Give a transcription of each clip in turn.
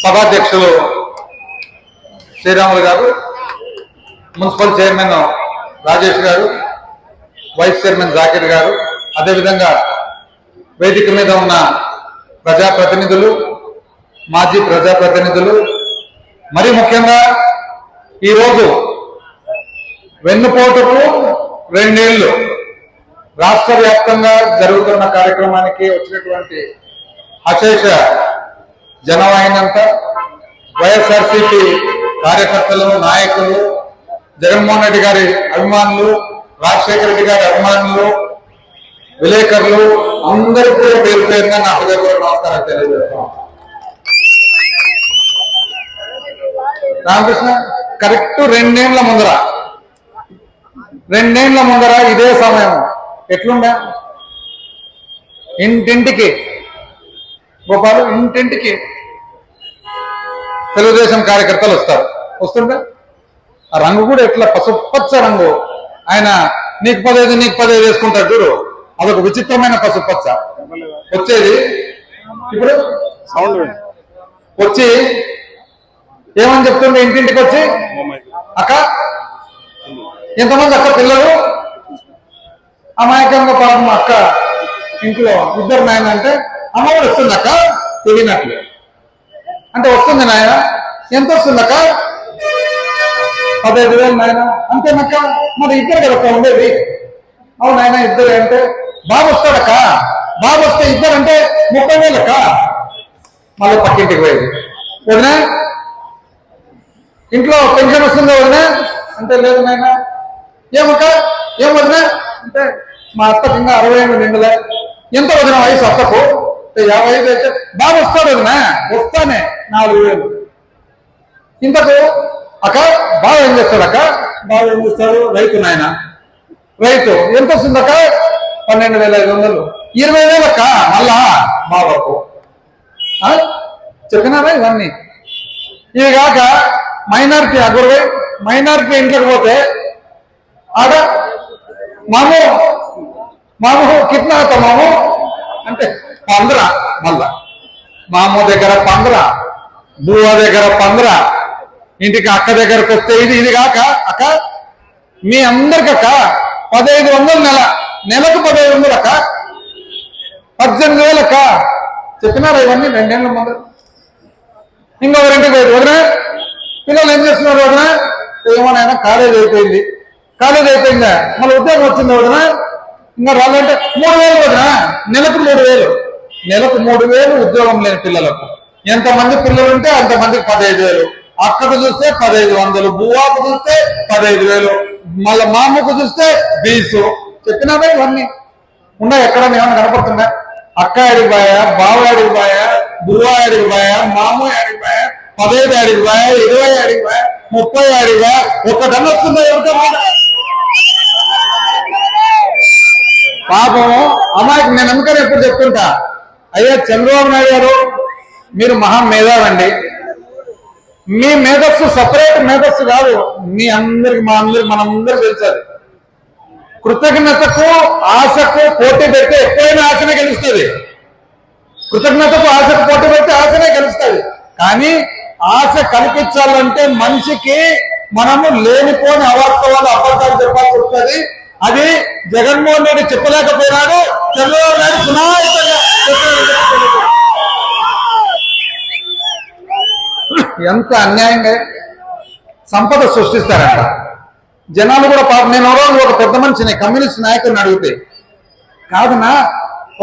సభాధ్యక్షులు శ్రీరాములు గారు, municipal chairman Rajesh గారు, వైస్ చైర్మన్ జాకిర్ గారు, అదేవిధంగా వేదిక మీద ఉన్న ప్రజాప్రతినిధులు, మాజీ ప్రజాప్రతినిధులు, మరి ముఖ్యంగా ఈరోజు వెన్నుపోటుకు 2 ఏళ్లు రాష్ట్ర వ్యాప్తంగా జరుగుతున్న కార్యక్రమానికి వచ్చినటువంటి అశేష జనవాహినంతా, వైఎస్ఆర్సీపీ కార్యకర్తలు, నాయకులు, జగన్మోహన్ రెడ్డి గారి అభిమానులు, రాజశేఖర రెడ్డి గారి అభిమానులు, విలేకరులు అందరికీ పేరు పేరుగా నా హృదయపూర్వక నమస్కారం తెలియజేస్తాం. రామకృష్ణ కరెక్ట్ 2 ఏళ్ల ముందర ఇదే సమయం ఎట్లుండే, ఇంటింటికి గోపాలు, ఇంటింటికి తెలుగుదేశం కార్యకర్తలు వస్తుండే ఆ రంగు కూడా ఎట్లా పసుపచ్చ రంగు. ఆయన నీకు 15 వేసుకుంటాడు చూడు, అదొక విచిత్రమైన పసుపచ్చ వచ్చేది. ఇప్పుడు సౌండ్ వచ్చి ఏమని చెప్తుండే, ఇంటింటికి వచ్చి అక్క ఎంతమంది అక్క పిల్లలు, అమాయకంగా పాపం అక్క ఇంట్లో 2 నాయన అంటే అమ్మఒడి వస్తుంది అక్క తెలియనట్లు అంటే వస్తుంది నాయన, ఎంత వస్తుంది అక్క 15,000 నాయన, అంతేనక్క, మరి 2 కదక్క ఉండేది. అవును నాయన 2 అంటే బాబు వస్తాడక్క, బాబు వస్తే 2 అంటే 30,000 అక్క. మళ్ళీ పక్కింటికి పోయేది, వదినా ఇంట్లో పెన్షన్ వస్తుందో వదినా అంటే లేదు నాయన. ఏమక్క, ఏం వదినా అంటే మా అత్తకి ఇంకా 60 ఏళ్ళు నిండులే. ఎంత వదిన వయసు అత్తకు? 55 అయితే బాబు వస్తాడు వదినా, వస్తానే 4,000. ఇంతకు అక్క బాబు ఏం చేస్తాడు అక్క? బాబు ఏం చేస్తాడు? రైతు నాయన. రైతు ఎంత వస్తుంది అక్క? 12,500. 20,000 అక్క మళ్ళా బాబుకు. చెప్పినారా ఇవన్నీ? ఇవి కాక మైనారిటీ అగురవై, మైనారిటీ ఇంట్లోకి పోతే ఆడ మాము కిట్నా అవుతా మాము అంటే 15, మళ్ళా మాము దగ్గర 15, బువ్వ దగ్గర 15, ఇంటికి అక్క దగ్గరకు వస్తే ఇది కాక అక్క మీ అందరికక్క 1,500 నెలకు 1,500 అక్క, 18,000 అక్క. చెప్పినారా ఇవన్నీ 2 ఏళ్ల ముందు? ఇంకొకరింటికి పోయింది, వదిన పిల్లలు ఏం చేస్తున్నారు వదిన? ఏమోనైనా కాలేజ్ అయిపోయిందా, మళ్ళీ ఉద్యోగం వచ్చింది వదిన, ఇంకా రాలంటే 3,000 వదిన, నెలకు 3,000. నెలకు 3,000 ఉద్యోగం లేని పిల్లలకు. ఎంతమంది పిల్లలు ఉంటే అంతమందికి 15,000. అక్కకు చూస్తే 1,500, బువ్వాకు చూస్తే 15,000, మళ్ళీ మామకు చూస్తే 20. చెప్పినావే ఇవన్నీ ఉన్నాయి. ఎక్కడ ఏమైనా కనపడుతున్నా? అక్క ఆడికి పోయా, బావ ఆడికి పోయా, బువ్వ ఆడికి పోయా, మామ ఆడికి పోయా, 15 ఆడికి పోయా, 20 ఆడికి పోయా, 30 ఆడికి పోయా, ఒక్కటన్నా వస్తుందా ఎవరికన్నా? పాపం అమ్మాయికి నేను ఎందుకని ఎప్పుడు చెప్తుంటా, అయ్యా చంద్రబాబు నాయుడు గారు మీరు మహా మేధావండి, మీ మేధస్సు సపరేట్ మేధస్సు కాదు, మీ అందరికి మనందరికి తెలుసది. కృతజ్ఞతకు ఆశకు పోటీ పెడితే ఎప్పుడైనా ఆశనే గెలుస్తుంది. కృతజ్ఞతకు ఆశకు పోటీ పెడితే ఆశనే గెలుస్తుంది. కానీ ఆశ కల్పించాలంటే మనిషికి మనము లేనిపోని అవాస్తవాలు అబద్ధాలు చెప్పాల్సి వస్తుంది. అది జగన్మోహన్ రెడ్డి చెప్పలేకపోయినాడు, చంద్రబాబు నాయుడు సునాయకంగా ఎంత అన్యాయంగా సంపద సృష్టిస్తారంట జనాలు కూడా. పాపం నేను రోజు ఒక పెద్ద మనిషిని కమ్యూనిస్ట్ నాయకుడిని అడిగితే, కాదనా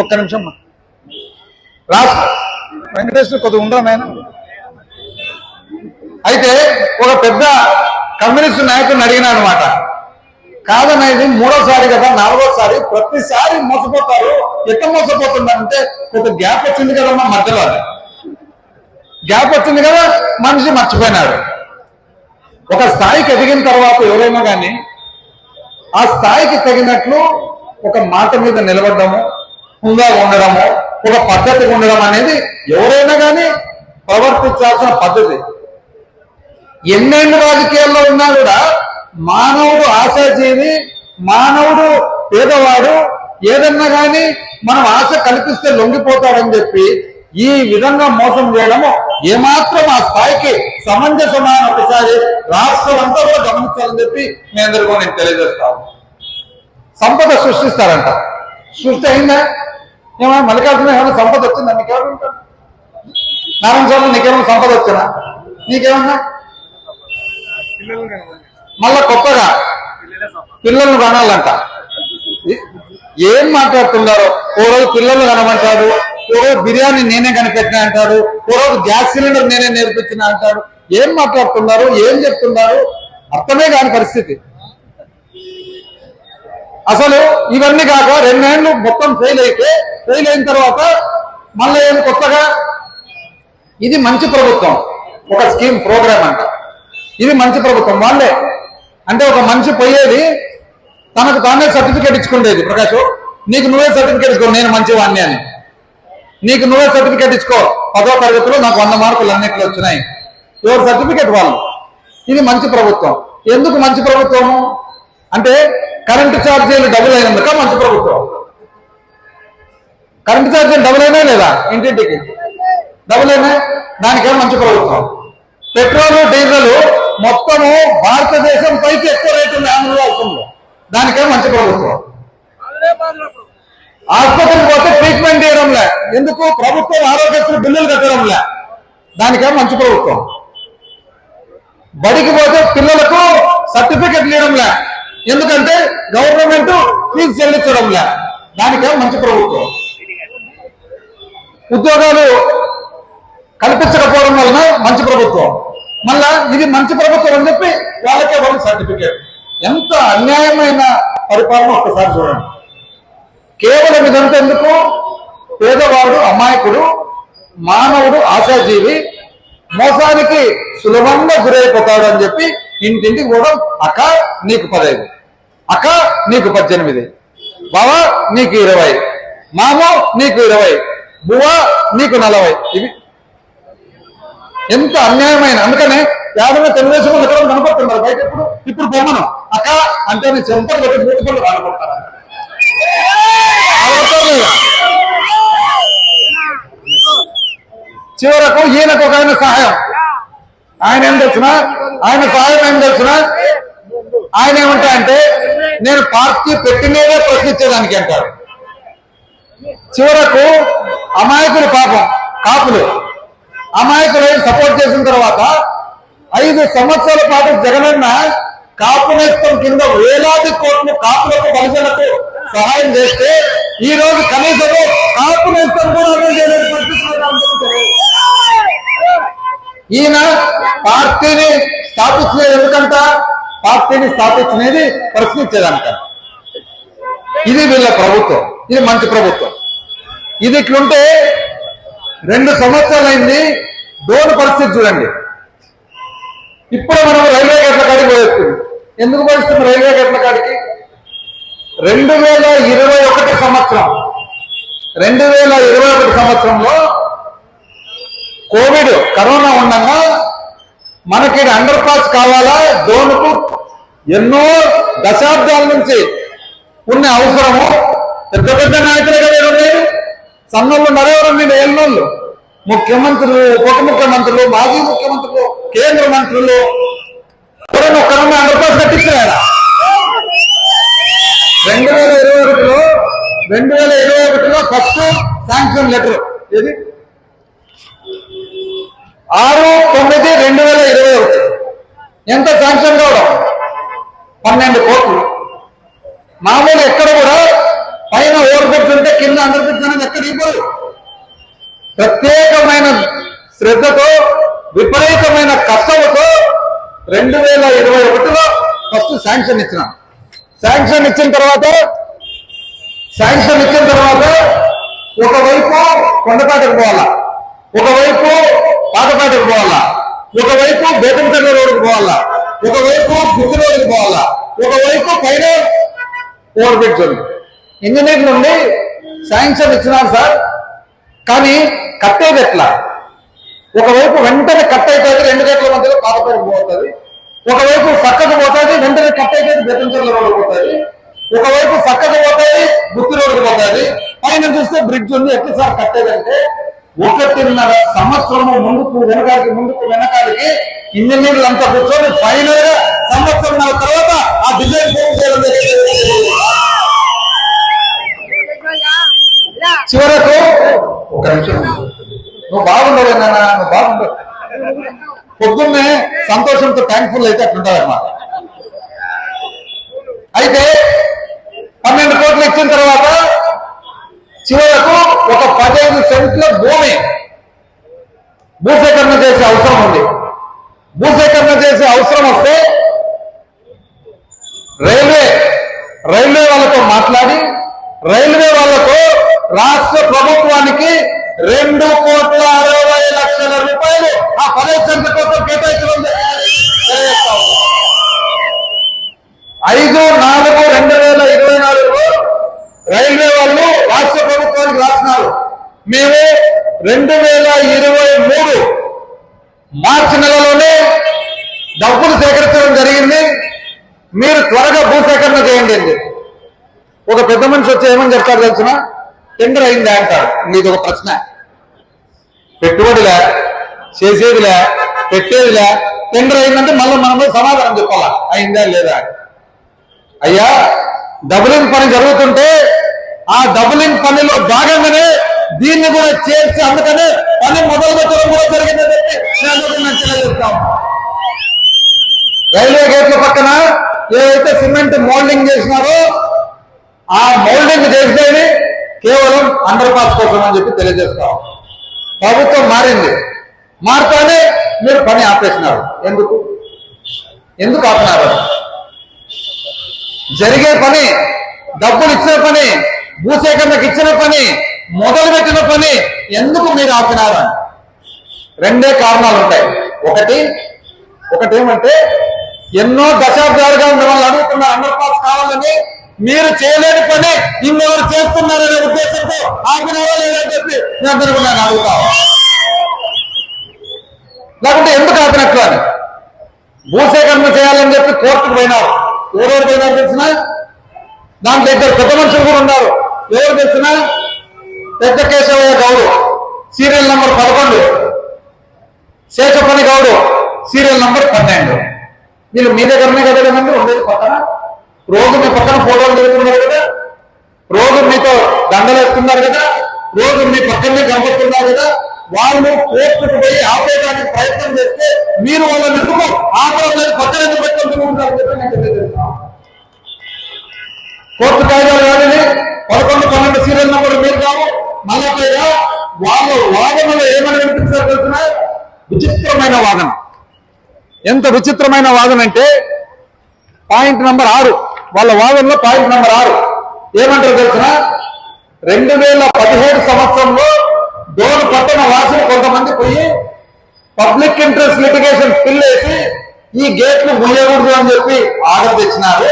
ఒక్క నిమిషం రాష్ట్ర వెంకటేశ్వర కొద్దిగా ఉండడం ఆయన, అయితే ఒక పెద్ద కమ్యూనిస్ట్ నాయకుడిని అడిగినా అనమాట, కాదన్నా ఇది 3వసారి కదా 4వసారి, ప్రతిసారి మోసపోతారు, ఎట్లా మోసపోతుందంటే కొద్ది గ్యాప్ వచ్చింది కదమ్మా మధ్యలో, అది గ్యాప్ వచ్చింది కదా మనిషి మర్చిపోయినాడు. ఒక స్థాయికి ఎదిగిన తర్వాత ఎవరైనా కానీ ఆ స్థాయికి తగినట్లు ఒక మాట మీద నిలబడము, హుందాగా ఉండడము, ఒక పద్ధతిగా ఉండడం అనేది ఎవరైనా కానీ ప్రవర్తించాల్సిన పద్ధతి. ఎన్నేళ్ళు రాజకీయాల్లో ఉన్నా కూడా మానవుడు ఆశాజీవి, మానవుడు పేదవాడు, ఏదన్నా కానీ మనం ఆశ కల్పిస్తే లొంగిపోతాడని చెప్పి ఈ విధంగా మోసం చేయడము ఏమాత్రం ఆ స్థాయికి సమంజసమైన ఒకసారి రాష్ట్రం అంతా కూడా గమనించాలని చెప్పి మీ అందరికీ నేను తెలియజేస్తాను. సంపద సృష్టిస్తారంట. సృష్టి అయిందా? ఏమన్నా మల్లికార్జున ఏమైనా సంపద వచ్చిందా? నీకేమన్నా నారాయణ స్వామి నీకేమైనా సంపద వచ్చినా? నీకేమన్నా? మళ్ళా కొత్తగా పిల్లలను కనాలంట. ఏం మాట్లాడుతున్నారు? ఓ రోజు పిల్లలు కనమంటాడు, ఓ రోజు బిర్యానీ నేనే కనిపెట్టినా అంటాడు, ఓ రోజు గ్యాస్ సిలిండర్ నేనే నేర్పించిన అంటాడు. ఏం మాట్లాడుతున్నారు? ఏం చెప్తున్నారు? అర్థమే కాని పరిస్థితి. అసలు ఇవన్నీ కాక 2 ఏళ్ళు మొత్తం ఫెయిల్ అయిన తర్వాత మళ్ళీ ఏం కొత్తగా ఇది మంచి ప్రభుత్వం, ఒక స్కీమ్ ప్రోగ్రామ్ అంట. ఇది మంచి ప్రభుత్వం వాళ్ళే అంటే ఒక మనిషి పోయేది తనకు తానే సర్టిఫికేట్ ఇచ్చుకునేది. ప్రకాష్ నీకు నువ్వే సర్టిఫికేట్ ఇచ్చుకో, నేను మంచివాడిని అని. నీకు నువ్వే సర్టిఫికేట్ ఇచ్చుకో, 10వ తరగతిలో నాకు 100 మార్కులు అన్నిట్లో వచ్చినాయి. ఎవరు సర్టిఫికేట్ వాళ్ళు. ఇది మంచి ప్రభుత్వం. ఎందుకు మంచి ప్రభుత్వము అంటే కరెంటు ఛార్జీలు డబుల్ అయినందుక మంచి ప్రభుత్వం. కరెంటు ఛార్జీలు డబుల్ అయినా లేదా? ఇంటింటికి డబుల్ అయినా, దానికేమో మంచి ప్రభుత్వం. పెట్రోల్ డీజిల్ మొత్తము భారతదేశం పైకి ఎక్కువ రేటు ఉంది ఆంధ్ర రాష్ట్రంలో, దానికేమో మంచి ప్రభుత్వం. ఆసుపత్రికి పోతే ట్రీట్మెంట్ చేయడంలే, ఎందుకు? ప్రభుత్వం ఆరోగ్యశ్రీ బిల్లులు కట్టడంలే, దానికేమో మంచి ప్రభుత్వం. బడికి పోతే పిల్లలకు సర్టిఫికెట్లు ఇవ్వడంలే, ఎందుకంటే గవర్నమెంట్ ఫీజు చెల్లించడంలే, దానికేమో మంచి ప్రభుత్వం. ఉద్యోగాలు కల్పించకపోవడం వలన మంచి ప్రభుత్వం. మళ్ళా ఇది మంచి ప్రభుత్వం అని చెప్పి వాళ్ళకే వాళ్ళు సర్టిఫికేట్. ఎంత అన్యాయమైన పరిపాలన ఒక్కసారి చూడండి. కేవలం ఇదంతా ఎందుకు? పేదవాడు అమాయకుడు, మానవుడు ఆశాజీవి, మోసానికి సులభంగా గురైపోతాడు అని చెప్పి ఇంటింటికి కూడా అక్క నీకు 15, అక్క నీకు 18, బావా నీకు 20, మామ నీకు 20, బువ్వ నీకు 40. ఇవి ఎంత అన్యాయమైన. అందుకనే ఏడమే తెలుగుదేశం ఎక్కడ కనపడుతున్నారు బయట. ఇప్పుడు బొమ్మను అక్క అంటే నీ చెంపలు పెట్టి 3 పనులు రాలబడతారా? చివరకు ఈయనకు ఒక ఆయన సహాయం. ఆయన ఏం తెలిసిన, ఆయన సహాయం ఏం తెలిసిన, ఆయన ఏమంటాయంటే నేను పార్టీ పెట్టినేదే ప్రశ్నించేదానికి అంటారు. చివరకు అమాయకులు పాపం కాపులు అమాయకులు సపోర్ట్ చేసిన తర్వాత 5 సంవత్సరాల పాటు జగనన్న కాపు నేస్తం కింద వేలాది కోట్లు కాపులకు బలిజలకు సహాయం చేస్తే ఈ రోజు కనీసము కాపు నేస్తం కూడా అమలు చేయలేదు పరిస్థితులు. ఈయన పార్టీని స్థాపించినది ఎందుకంట? పార్టీని స్థాపించినది ప్రశ్నించేదంట. ఇది వీళ్ళ ప్రభుత్వం, ఇది మంచి ప్రభుత్వం. ఇది ఇట్లుంటే 2 సంవత్సరాలైంది. డోన్ పరిస్థితి చూడండి. ఇప్పుడు మనం రైల్వే గేట్ల కాడికి పోయేస్తుంది. ఎందుకు పోయిస్తుంది రైల్వే గేట్ల కాడికి? 2021 సంవత్సరం 2021 సంవత్సరంలో కోవిడ్ కరోనా ఉండగా మనకి అండర్ పాస్ కావాలా? డోన్కు ఎన్నో దశాబ్దాల నుంచి ఉన్న అవసరము. పెద్ద పెద్ద నాయకులు కదా ఉండేది, సన్నోళ్ళు నరేవరం ఏళ్ళోళ్ళు, ముఖ్యమంత్రులు, ఉప ముఖ్యమంత్రులు, మాజీ ముఖ్యమంత్రులు, కేంద్ర మంత్రులు ఎవరైనా ఒక్కరన్నా అండర్ పాస్ కట్టించారా? 2021లో ఫస్ట్ శాంక్షన్ లెటర్ ఏది? 6/9/2021 ఎంత శాంక్షన్ కావడం? 12 కోట్లు. మామూలు ఎక్కడ కూడా పైన ఓవర్ బ్రిడ్జ్ ఉంటే కింద అండర్ బ్రిడ్జ్ అనేది ఎక్కడ ఇవ్వరు. ప్రత్యేకమైన శ్రద్ధతో, విపరీతమైన కష్టంతో 2021లో ఫస్ట్ శాంక్షన్ ఇచ్చినాం. శాంక్షన్ ఇచ్చిన తర్వాత ఒకవైపు కొండపేటకు పోవాలా, ఒకవైపు పాతపేటకు పోవాలా, ఒకవైపు బేతంపల్లి రోడ్డుకు పోవాలా, ఒకవైపు గుర్తు రోడ్డుకు పోవాలా, ఒకవైపు పైన ఓవర్ బ్రిడ్జ్ ఉంది. ఇంజనీర్ నుండి శాంక్షన్ ఇచ్చినారు సార్, కానీ కట్టేది ఎట్లా? ఒకవైపు వెంటనే కట్ అవుతుంది, 2 గేట్ల మధ్యలో పాతపేటకు పోతుంది. ఒకవైపు పక్కకు పోతుంది, వెంటనే కట్ అవుతుంది, బేతంపల్లి రోడ్డు పోతుంది. ఒకవైపు పక్కకు పోతుంది, గుర్తు రోడ్డుకు పోతుంది. పైన చూస్తే బ్రిడ్జ్ ఉంది. ఎట్లా సార్ కట్టేదంటే 1.5 సంవత్సరము ముందుకు వెనకాలకి ఇంజనీర్లు అంతా కూర్చొని ఫైనల్ గా సంవత్సరం తర్వాత ఆ డిజైన్ పూర్తి చేయడం జరిగింది. చివరకు ఒక నిమిషం, నువ్వు బాగుండవు నాన్న, నువ్వు బాగుండవు. పొద్దున్నే సంతోషంతో థ్యాంక్ఫుల్ అయితే అట్లుంటుంది అన్నమాట. అయితే 12 కోట్లు ఇచ్చిన తర్వాత చివరకు ఒక 15 సెంట్ల భూసేకరణ చేసే అవసరం ఉంది. భూసేకరణ చేసే అవసరం వస్తే రైల్వే వాళ్ళతో మాట్లాడి రైల్వే వాళ్ళతో రాష్ట్ర ప్రభుత్వానికి 2,60,00,000 రూపాయలు ఆ 15 సెంట్ల కోసం కేటాయించడం జరిగింది. 5/4/2024 రైల్వే వాళ్ళు రాష్ట్ర ప్రభుత్వానికి రాసినారు, మేము 2023 మార్చి నెలలోనే డబ్బులు సేకరించడం జరిగింది, మీరు త్వరగా భూసేకరణ చేయండి అని. ఒక పెద్ద మనిషి వచ్చి ఏమని చెప్తారు తెలిసిన, టెండర్ అయిందా అంటారు. మీది ఒక ప్రశ్న. పెట్టుబడిలే, చేసేదిలే, పెట్టేదిలే, టెండర్ అయిందంటే మళ్ళీ మనం సమాధానం చెప్పాలా అయిందా లేదా. అయ్యా, డబులింగ్ పని జరుగుతుంటే ఆ డబులింగ్ పనిలో భాగంగానే దీన్ని కూడా చేర్చి అందుకనే పని మొదలు పెట్టడం కూడా జరిగిందని చెప్పి నేను చెప్తాను. రైల్వే గేట్ల పక్కన ఏదైతే సిమెంట్ మోల్డింగ్ చేసినారో ఆ మోల్డింగ్ చేసేది కేవలం అండర్ పాస్ కోసం అని చెప్పి తెలియజేస్తాం. ప్రభుత్వం మారింది, మారుతానే మీరు పని ఆపేసినారు. ఎందుకు ఆపినారు? జరిగే పని, డబ్బులు ఇచ్చిన పని, భూసేకరణకు ఇచ్చిన పని, మొదలుపెట్టిన పని ఎందుకు మీరు ఆపినారు? 2 కారణాలు ఉంటాయి. ఒకటేమంటే ఎన్నో దశాబ్దాలుగా మిమ్మల్ని అడుగుతున్నారు అండర్ పాస్ కావాలని, మీరు చేయలేని పని ఇంకెవరు చేస్తున్నారనే ఉద్దేశంతో ఆపినారో లేదని చెప్పి నేను అనుకున్నాను అడుగుతాను. లేకుంటే ఎందుకు ఆపినట్లు అని. భూసేకరణ చేయాలని చెప్పి కోర్టుకు పోయినారు. ఎవరెవరు పోయినారు తెలిసిన? దాంట్లో 2 పెద్ద మనుషులు కూడా ఉన్నారు. ఎవరు తెలిసిన? పెద్ద కేశవయ్య గౌడు, సీరియల్ నంబర్ 11, శేషపని గౌడు, సీరియల్ నంబర్ 12. వీళ్ళు మీ దగ్గరనే కదా కదండి ఉండేది పక్కన. రోజు మీ పక్కన ఫోటోలు దిగుతున్నారు కదా, రోజు మీతో దండలేస్తున్నారు కదా, రోజు మీ పక్కనే కనబడుతున్నారు కదా. వాళ్ళు కోర్టుకు పోయి ఆపేయడానికి ప్రయత్నం చేస్తే మీరు వాళ్ళని ఎందుకు ఆపడం లేదు, పక్కన ఎందుకు పెట్టుకుంటున్నారని చెప్పి నేను తెలియజేస్తాను. కోర్టు కాయిదాలు కాదని 11, 12 సీరియల్ నంబర్ మీరు కావు. మళ్ళా పైగా వాళ్ళ వాదనలో ఏమని వినిపించారు తెలిసిన? విచిత్రమైన వాదన. ఎంత విచిత్రమైన వాదన అంటే పాయింట్ నంబర్ 6, వాళ్ళ వాదనలో పాయింట్ నంబర్ 6 ఏమంటారు తెలిసిన? 2017 సంవత్సరంలో డోర్ పట్టణ వాసులు కొంతమంది పోయి పబ్లిక్ ఇంట్రెస్ట్ లిటిగేషన్ బిల్ వేసి ఈ గేట్లు ముయ్యకూడదు అని చెప్పి ఆర్డర్ తెచ్చినారు.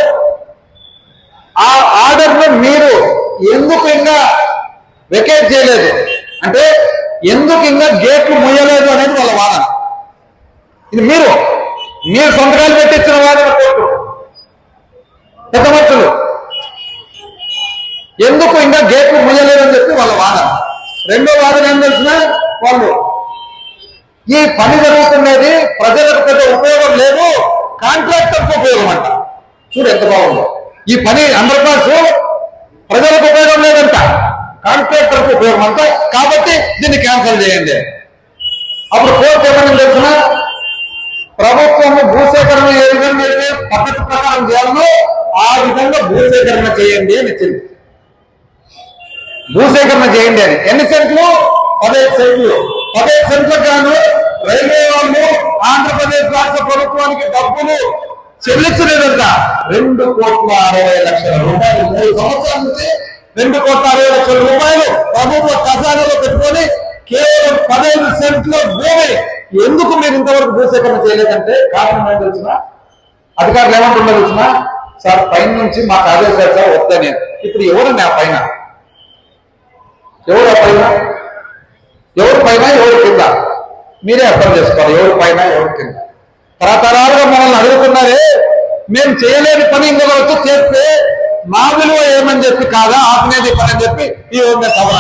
ఆ ఆర్డర్ లో మీరు ఎందుకు ఇంకా వెకేట్ చేయలేదు అంటే, ఎందుకు ఇంకా గేట్లు ముయ్యలేదు అనేది వాళ్ళ వాదన. ఇది మీరు సంతకాలు పెట్టించిన వాదన. కోర్టు పెద్ద మనుషులు ఎందుకు ఇంకా గేట్లు ముయ్యలేదని చెప్పి వాళ్ళ వాదన. రెండో వాదన ఏం తెలిసిన? వాళ్ళు ఈ పని జరుగుతున్నది ప్రజలకు పెద్ద ఉపయోగం లేదు, కాంట్రాక్టర్కి ఉపయోగం అంట. చూడు ఎంత బాగుందో. ఈ పని అండర్ పాస్ ప్రజలకు ఉపయోగం లేదంట, కాంట్రాక్టర్కి ఉపయోగం అంట, కాబట్టి దీన్ని క్యాన్సిల్ చేయండి. అప్పుడు కోర్టు ఏమని తెలిసిన? ప్రభుత్వం భూసేకరణ ఏ విధంగా అయితే పద్ధతి ప్రకారం చేయాలనో ఆ విధంగా భూసేకరణ చేయండి అని ఇచ్చింది. భూసేకరణ చేయండి అని. ఎన్ని సెంట్లు? 15 సెంట్లు. 15 సెంట్లకు గాను రైల్వే వాళ్ళు ఆంధ్రప్రదేశ్ రాష్ట్ర ప్రభుత్వానికి డబ్బులు చెల్లించలేదంట. 2,60,00,000 రూపాయలు 3 సంవత్సరాల నుంచి 2,60,00,000 రూపాయలు ప్రభుత్వ ఖజానాలో పెట్టుకొని కేవలం 15 సెంట్ల భూమి ఎందుకు మీరు ఇంతవరకు భూసేకరణ చేయలేదంటే కారణం ఏం తెలిసిన? అధికారులు ఏమంటున్నారు తెలిసిన? సార్ పైన నుంచి మాకు ఆదేశాలు సార్ వద్దని. ఇప్పుడు ఎవరండి ఆ పైన? ఎవరు పైన, ఎవరు పైన, ఎవరు కింద? మీరే అర్థం చేసుకోవాలి. ఎవరు పైన, ఎవరు కింద? తరతరాలుగా మనల్ని అడుగుతున్నారే, మేము చేయలేని పని ఇంకొక వచ్చి చేస్తే మా విలువ ఏమని చెప్పి కాదా ఆపనేది పని అని చెప్పి ఈ సభ